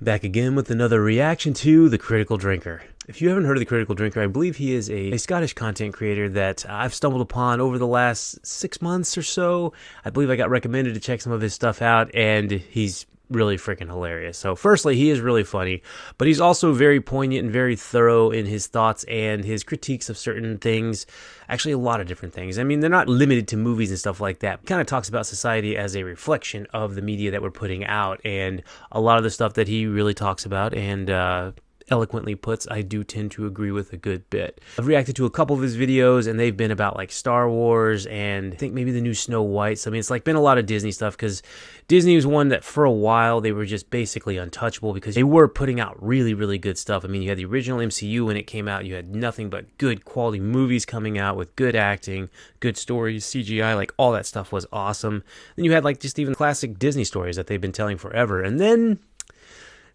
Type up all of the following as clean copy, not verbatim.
Back again with another reaction to The Critical Drinker. If you haven't heard of The Critical Drinker, I believe he is a Scottish content creator that I've stumbled upon over the last 6 months or so. I believe I got recommended to check some of his stuff out, and he's really freaking hilarious. So firstly, he is really funny, but he's also very poignant and very thorough in his thoughts and his critiques of certain things. Actually, a lot of different things. I mean, they're not limited to movies and stuff like that. He kind of talks about society as a reflection of the media that we're putting out, and a lot of the stuff that he really talks about and eloquently puts, I do tend to agree with a good bit. I've reacted to a couple of his videos, and they've been about like Star Wars and I think maybe the new Snow White. So I mean, it's like been a lot of Disney stuff, because Disney was one that for a while they were just basically untouchable because they were putting out really, really good stuff. I mean, you had the original MCU when it came out, you had nothing but good quality movies coming out with good acting, good stories, CGI, like all that stuff was awesome. Then you had like just even classic Disney stories that they've been telling forever. And then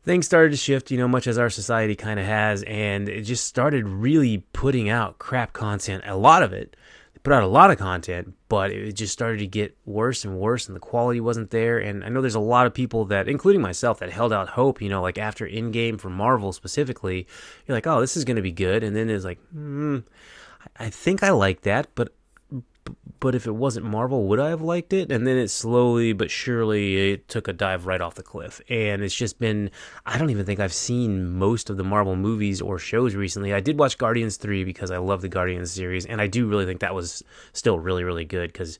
things started to shift, much as our society kind of has, and it just started really putting out crap content. A lot of it. They put out a lot of content, but it just started to get worse and worse, and the quality wasn't there. And I know there's a lot of people that, including myself, that held out hope, like after Endgame for Marvel specifically. You're like, oh, this is going to be good. And then it's like, I think I like that, but if it wasn't Marvel, would I have liked it? And then it slowly but surely it took a dive right off the cliff. And it's just been, I don't even think I've seen most of the Marvel movies or shows recently. I did watch Guardians 3 because I love the Guardians series, and I do really think that was still really, really good, because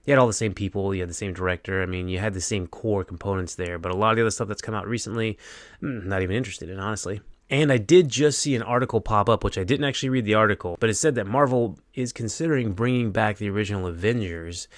you had all the same people, you had the same director. I mean, you had the same core components there, but a lot of the other stuff that's come out recently, not even interested in, honestly. And I did just see an article pop up, which I didn't actually read the article, but it said that Marvel is considering bringing back the original Avengers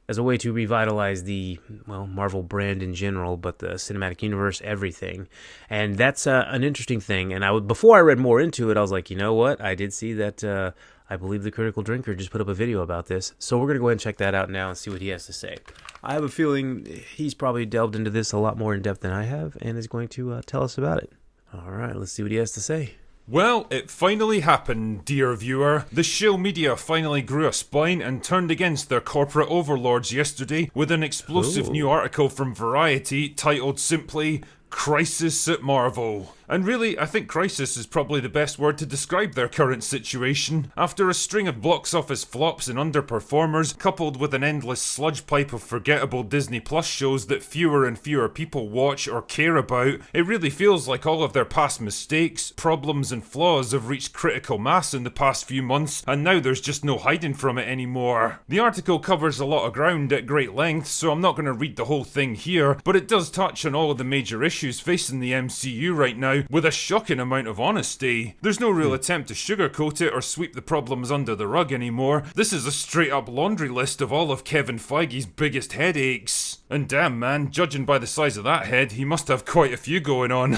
as a way to revitalize the, Marvel brand in general, but the cinematic universe, everything. And that's an interesting thing. And before I read more into it, I was like, you know what? I did see that I believe The Critical Drinker just put up a video about this. So we're going to go ahead and check that out now and see what he has to say. I have a feeling he's probably delved into this a lot more in depth than I have, and is going to tell us about it. All right, let's see what he has to say. Well, it finally happened, dear viewer. The shill media finally grew a spine and turned against their corporate overlords yesterday with an explosive new article from Variety titled simply, "Crisis at Marvel." And really, I think crisis is probably the best word to describe their current situation. After a string of box office flops and underperformers, coupled with an endless sludge pipe of forgettable Disney Plus shows that fewer and fewer people watch or care about, it really feels like all of their past mistakes, problems and flaws have reached critical mass in the past few months, and now there's just no hiding from it anymore. The article covers a lot of ground at great length, so I'm not going to read the whole thing here, but it does touch on all of the major issues facing the MCU right now, with a shocking amount of honesty. There's no real attempt to sugarcoat it or sweep the problems under the rug anymore. This is a straight up laundry list of all of Kevin Feige's biggest headaches. And damn man, judging by the size of that head, he must have quite a few going on.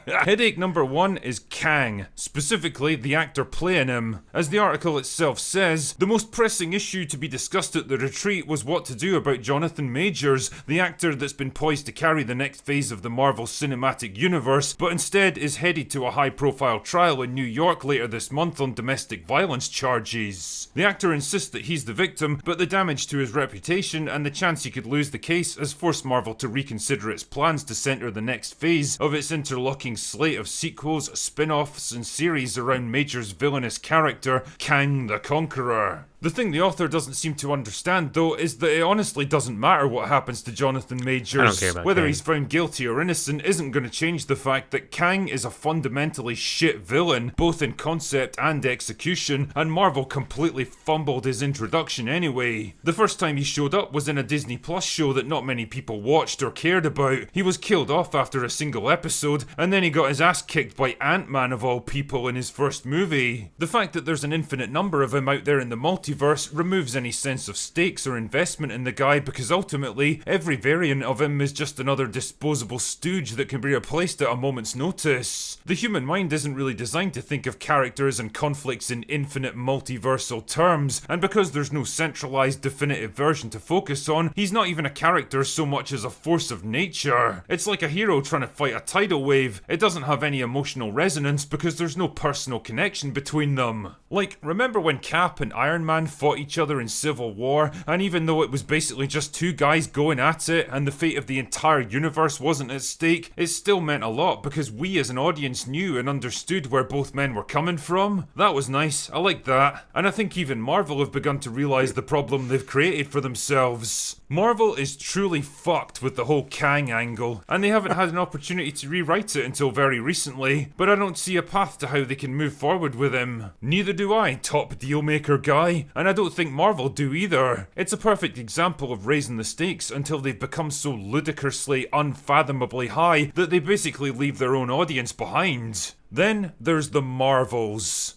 Headache number 1 is Kang, specifically the actor playing him. As the article itself says, the most pressing issue to be discussed at the retreat was what to do about Jonathan Majors, the actor that's been poised to carry the next phase of the Marvel Cinematic Universe, but instead is headed to a high-profile trial in New York later this month on domestic violence charges. The actor insists that he's the victim, but the damage to his reputation and the chance he could lose the case has forced Marvel to reconsider its plans to centre the next phase of its interlocking slate of sequels, spin-offs and series around Major's villainous character, Kang the Conqueror. The thing the author doesn't seem to understand, though, is that it honestly doesn't matter what happens to Jonathan Majors. I don't care about Whether Kang. he's found guilty or innocent isn't going to change the fact that Kang is a fundamentally shit villain, both in concept and execution, and Marvel completely fumbled his introduction anyway. The first time he showed up was in a Disney Plus show that not many people watched or cared about. He was killed off after a single episode, and then he got his ass kicked by Ant-Man of all people in his first movie. The fact that there's an infinite number of him out there in the multiverse removes any sense of stakes or investment in the guy, because ultimately every variant of him is just another disposable stooge that can be replaced at a moment's notice. The human mind isn't really designed to think of characters and conflicts in infinite multiversal terms, and because there's no centralized definitive version to focus on, he's not even a character so much as a force of nature. It's like a hero trying to fight a tidal wave. It doesn't have any emotional resonance because there's no personal connection between them. Like, remember when Cap and Iron Man Man fought each other in Civil War, and even though it was basically just two guys going at it and the fate of the entire universe wasn't at stake, it still meant a lot because we as an audience knew and understood where both men were coming from. That was nice, I liked that. And I think even Marvel have begun to realise the problem they've created for themselves. Marvel is truly fucked with the whole Kang angle, and they haven't had an opportunity to rewrite it until very recently, but I don't see a path to how they can move forward with him. Neither do I, top dealmaker guy, and I don't think Marvel do either. It's a perfect example of raising the stakes until they've become so ludicrously, unfathomably high that they basically leave their own audience behind. Then there's the Marvels.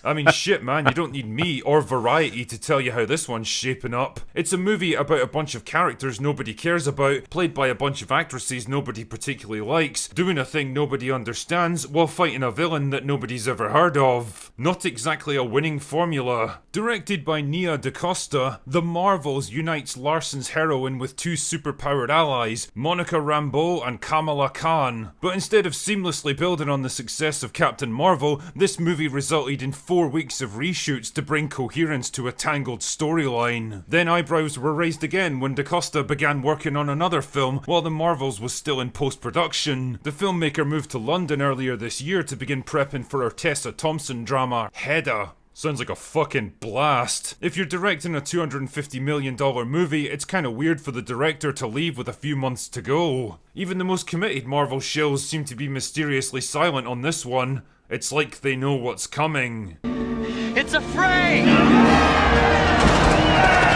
I mean, shit, man, you don't need me or Variety to tell you how this one's shaping up. It's a movie about a bunch of characters nobody cares about, played by a bunch of actresses nobody particularly likes, doing a thing nobody understands, while fighting a villain that nobody's ever heard of. Not exactly a winning formula. Directed by Nia DaCosta, The Marvels unites Larson's heroine with two superpowered allies, Monica Rambeau and Kamala Khan. But instead of seamlessly building on the success of Captain Marvel, this movie resulted in 4 weeks of reshoots to bring coherence to a tangled storyline. Then eyebrows were raised again when DaCosta began working on another film while The Marvels was still in post-production. The filmmaker moved to London earlier this year to begin prepping for her Tessa Thompson drama, Hedda. Sounds like a fucking blast. If you're directing a $250 million movie, it's kinda weird for the director to leave with a few months to go. Even the most committed Marvel shills seem to be mysteriously silent on this one. It's like they know what's coming. It's afraid!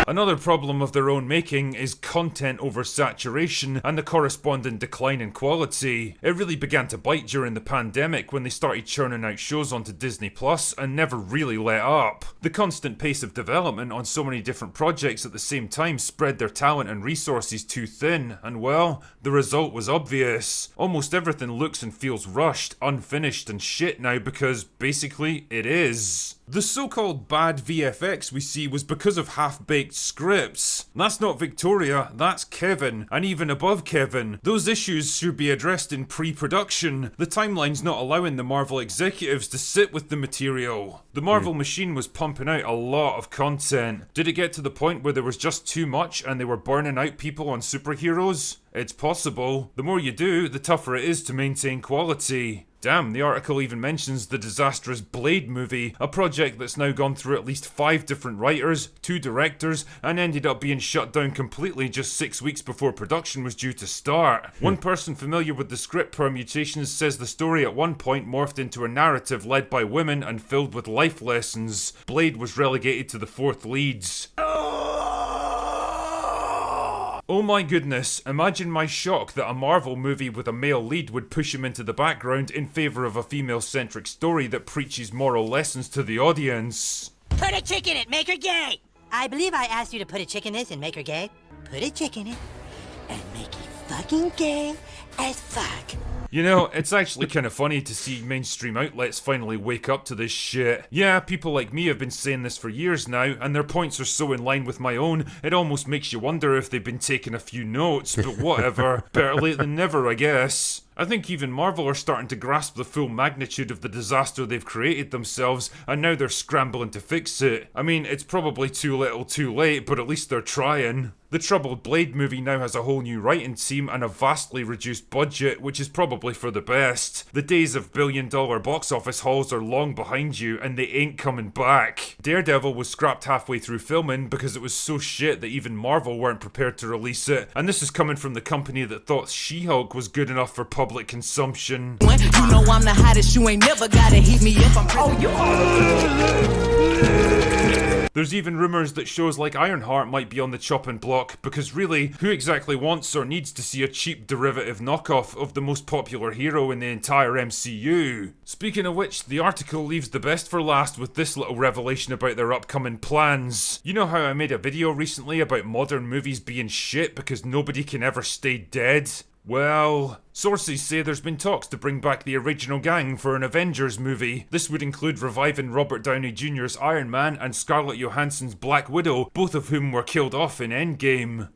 Another problem of their own making is content oversaturation and the corresponding decline in quality. It really began to bite during the pandemic when they started churning out shows onto Disney Plus and never really let up. The constant pace of development on so many different projects at the same time spread their talent and resources too thin, and well, the result was obvious. Almost everything looks and feels rushed, unfinished and shit now because, basically, it is. The so-called bad VFX we see was because of half-baked scripts. That's not Victoria, that's Kevin, and even above Kevin. Those issues should be addressed in pre-production. The timeline's not allowing the Marvel executives to sit with the material. The Marvel machine was pumping out a lot of content. Did it get to the point where there was just too much and they were burning out people on superheroes? It's possible. The more you do, the tougher it is to maintain quality. Damn, the article even mentions the disastrous Blade movie, a project that's now gone through at least 5 different writers, 2 directors, and ended up being shut down completely just 6 weeks before production was due to start. One person familiar with the script permutations says the story at one point morphed into a narrative led by women and filled with life lessons. Blade was relegated to the 4th leads. Oh my goodness, imagine my shock that a Marvel movie with a male lead would push him into the background in favour of a female-centric story that preaches moral lessons to the audience. Put a chick in it, make her gay! I believe I asked you to put a chick in this and make her gay. Put a chick in it and make it fucking gay as fuck. You know, it's actually kind of funny to see mainstream outlets finally wake up to this shit. Yeah, people like me have been saying this for years now, and their points are so in line with my own, it almost makes you wonder if they've been taking a few notes, but whatever. Better late than never, I guess. I think even Marvel are starting to grasp the full magnitude of the disaster they've created themselves, and now they're scrambling to fix it. I mean, it's probably too little too late, but at least they're trying. The troubled Blade movie now has a whole new writing team and a vastly reduced budget, which is probably for the best. The days of billion-dollar box office hauls are long behind you, and they ain't coming back. Daredevil was scrapped halfway through filming because it was so shit that even Marvel weren't prepared to release it, and this is coming from the company that thought She-Hulk was good enough for public consumption. You know I'm the hottest, you ain't never gotta hit me if I'm There's even rumours that shows like Ironheart might be on the chopping block, because really, who exactly wants or needs to see a cheap derivative knockoff of the most popular hero in the entire MCU? Speaking of which, the article leaves the best for last with this little revelation about their upcoming plans. You know how I made a video recently about modern movies being shit because nobody can ever stay dead? Well, sources say there's been talks to bring back the original gang for an Avengers movie. This would include reviving Robert Downey Jr.'s Iron Man and Scarlett Johansson's Black Widow, both of whom were killed off in Endgame.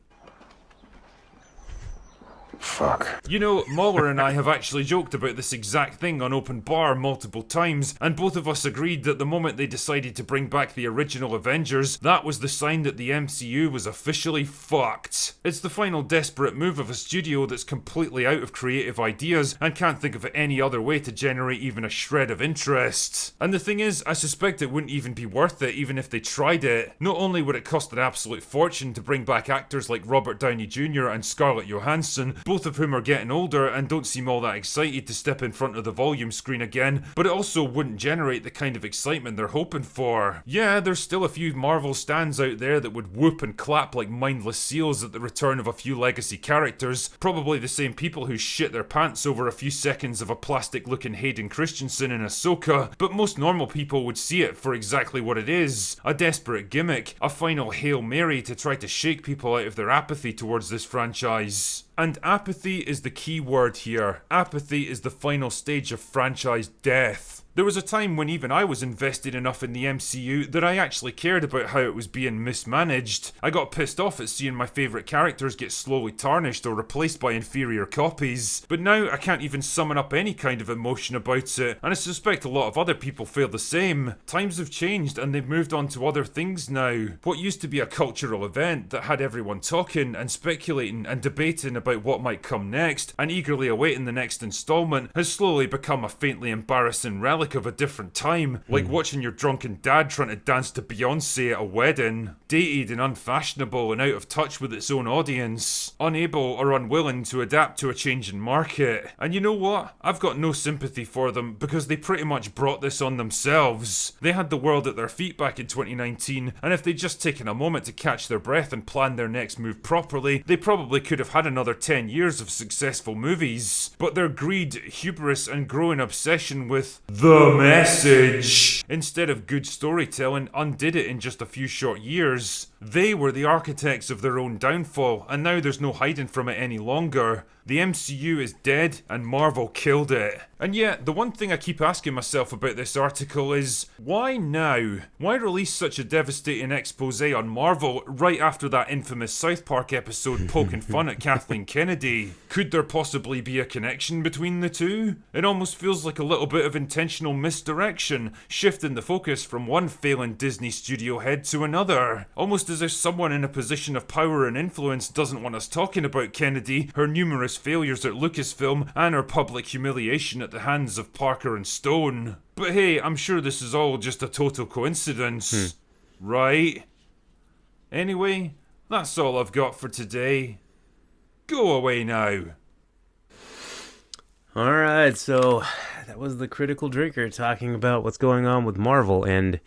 Fuck. You know, Mahler and I have actually joked about this exact thing on Open Bar multiple times, and both of us agreed that the moment they decided to bring back the original Avengers, that was the sign that the MCU was officially fucked. It's the final desperate move of a studio that's completely out of creative ideas and can't think of any other way to generate even a shred of interest. And the thing is, I suspect it wouldn't even be worth it even if they tried it. Not only would it cost an absolute fortune to bring back actors like Robert Downey Jr. and Scarlett Johansson, both of whom are getting older and don't seem all that excited to step in front of the volume screen again, but it also wouldn't generate the kind of excitement they're hoping for. Yeah, there's still a few Marvel stans out there that would whoop and clap like mindless seals at the return of a few legacy characters, probably the same people who shit their pants over a few seconds of a plastic-looking Hayden Christensen in Ahsoka, but most normal people would see it for exactly what it is, a desperate gimmick, a final Hail Mary to try to shake people out of their apathy towards this franchise. And apathy is the key word here. Apathy is the final stage of franchise death. There was a time when even I was invested enough in the MCU that I actually cared about how it was being mismanaged. I got pissed off at seeing my favourite characters get slowly tarnished or replaced by inferior copies. But now I can't even summon up any kind of emotion about it, and I suspect a lot of other people feel the same. Times have changed and they've moved on to other things now. What used to be a cultural event that had everyone talking and speculating and debating about what might come next and eagerly awaiting the next installment has slowly become a faintly embarrassing relic of a different time, like watching your drunken dad trying to dance to Beyonce at a wedding. Dated and unfashionable and out of touch with its own audience. Unable or unwilling to adapt to a changing market. And you know what? I've got no sympathy for them because they pretty much brought this on themselves. They had the world at their feet back in 2019, and if they'd just taken a moment to catch their breath and plan their next move properly, they probably could have had another 10 years of successful movies. But their greed, hubris, and growing obsession with the message, instead of good storytelling, undid it in just a few short years. They were the architects of their own downfall, and now there's no hiding from it any longer. The MCU is dead, and Marvel killed it. And yet, the one thing I keep asking myself about this article is, why now? Why release such a devastating expose on Marvel right after that infamous South Park episode poking fun at Kathleen Kennedy? Could there possibly be a connection between the two? It almost feels like a little bit of intentional misdirection, shifting the focus from one failing Disney studio head to another. Almost as if someone in a position of power and influence doesn't want us talking about Kennedy, her numerous failures at Lucasfilm, and her public humiliation at the hands of Parker and Stone. But hey, I'm sure this is all just a total coincidence. Right? Anyway, that's all I've got for today. Go away now. Alright, so that was the Critical Drinker talking about what's going on with Marvel, and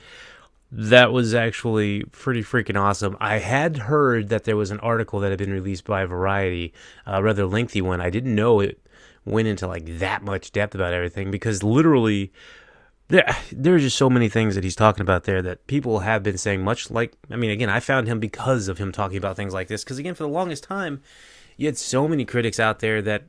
that was actually pretty freaking awesome. I had heard that there was an article that had been released by Variety, a rather lengthy one. I didn't know it went into like that much depth about everything, because literally there's just so many things that he's talking about there that people have been saying, much like, I mean, again, I found him because of him talking about things like this, because again, for the longest time, you had so many critics out there that,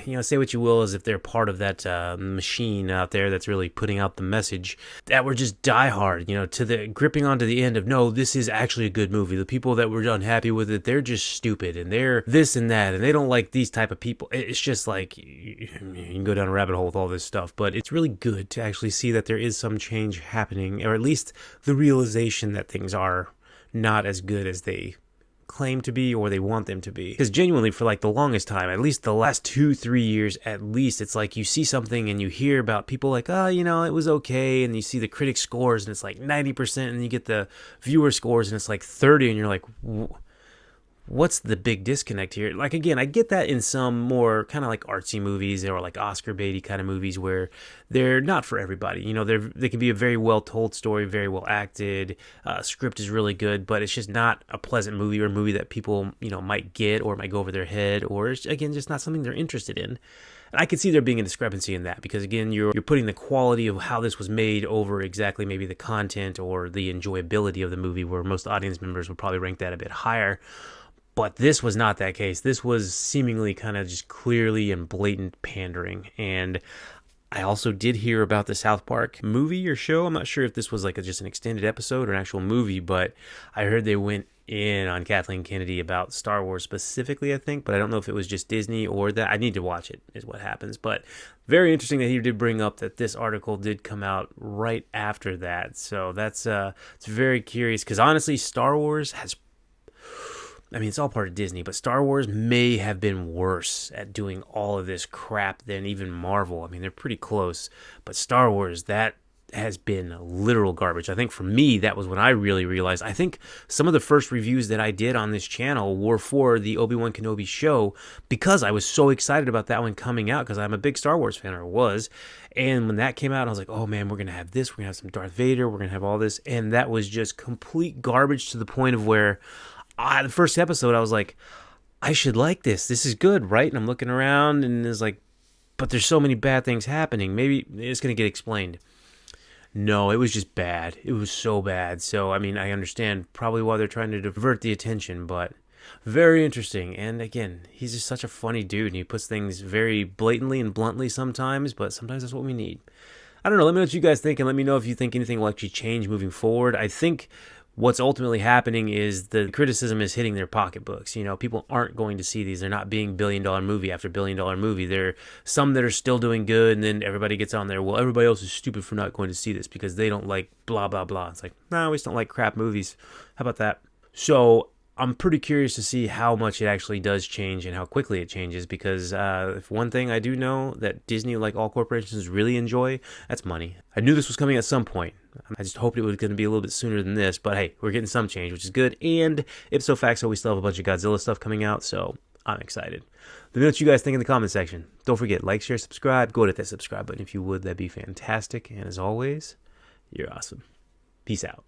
you know, say what you will, as if they're part of that machine out there that's really putting out the message, that were just diehard, you know, to the gripping onto the end of, no, this is actually a good movie. The people that were unhappy with it, they're just stupid, and they're this and that, and they don't like these type of people. It's just like, you can go down a rabbit hole with all this stuff, but it's really good to actually see that there is some change happening, or at least the realization that things are not as good as they claim to be or they want them to be. Because genuinely, for like the longest time, at least the last 2-3 years at least, it's like you see something and you hear about people like, oh, you know, it was okay, and you see the critic scores and it's like 90%, and you get the viewer scores and it's like 30, and you're like, what's the big disconnect here? Like, again, I get that in some more kind of like artsy movies or like Oscar baity kind of movies where they're not for everybody. You know, they can be a very well told story, very well acted, script is really good, but it's just not a pleasant movie, or a movie that people, you know, might get or might go over their head, or it's, again, just not something they're interested in. And I could see there being a discrepancy in that, because again, you're putting the quality of how this was made over exactly maybe the content or the enjoyability of the movie, where most audience members would probably rank that a bit higher. But this was not that case. This was seemingly kind of just clearly and blatant pandering. And I also did hear about the South Park movie or show. I'm not sure if this was like just an extended episode or an actual movie, but I heard they went in on Kathleen Kennedy about Star Wars specifically, I think, but I don't know if it was just Disney or that. I need to watch it, is what happens. But very interesting that he did bring up that this article did come out right after that. So that's it's very curious, because honestly, Star Wars has, I mean, it's all part of Disney, but Star Wars may have been worse at doing all of this crap than even Marvel. I mean, they're pretty close, but Star Wars, that has been literal garbage. I think for me, that was when I really realized. I think some of the first reviews that I did on this channel were for the Obi-Wan Kenobi show, because I was so excited about that one coming out, because I'm a big Star Wars fan, or was. And when that came out, I was like, oh man, we're going to have this, we're going to have some Darth Vader, we're going to have all this. And that was just complete garbage, to the point of where the first episode, I was like, I should like this. This is good, right? And I'm looking around, and it's like, but there's so many bad things happening. Maybe it's going to get explained. No, it was just bad. It was so bad. So, I mean, I understand probably why they're trying to divert the attention, but very interesting. And again, he's just such a funny dude, and he puts things very blatantly and bluntly sometimes, but sometimes that's what we need. I don't know. Let me know what you guys think, and let me know if you think anything will actually change moving forward. I think what's ultimately happening is the criticism is hitting their pocketbooks. You know, people aren't going to see these. They're not being billion-dollar movie after billion-dollar movie. There are some that are still doing good, and then everybody gets on there, well, everybody else is stupid for not going to see this because they don't like blah, blah, blah. It's like, no, we just don't like crap movies. How about that? So I'm pretty curious to see how much it actually does change and how quickly it changes, because if one thing I do know that Disney, like all corporations, really enjoy, that's money. I knew this was coming at some point. I just hoped it was going to be a little bit sooner than this, but hey, we're getting some change, which is good. And ipso facto, we still have a bunch of Godzilla stuff coming out, so I'm excited. Let me know what you guys think in the comment section. Don't forget, like, share, subscribe. Go hit that subscribe button if you would. That'd be fantastic. And as always, you're awesome. Peace out.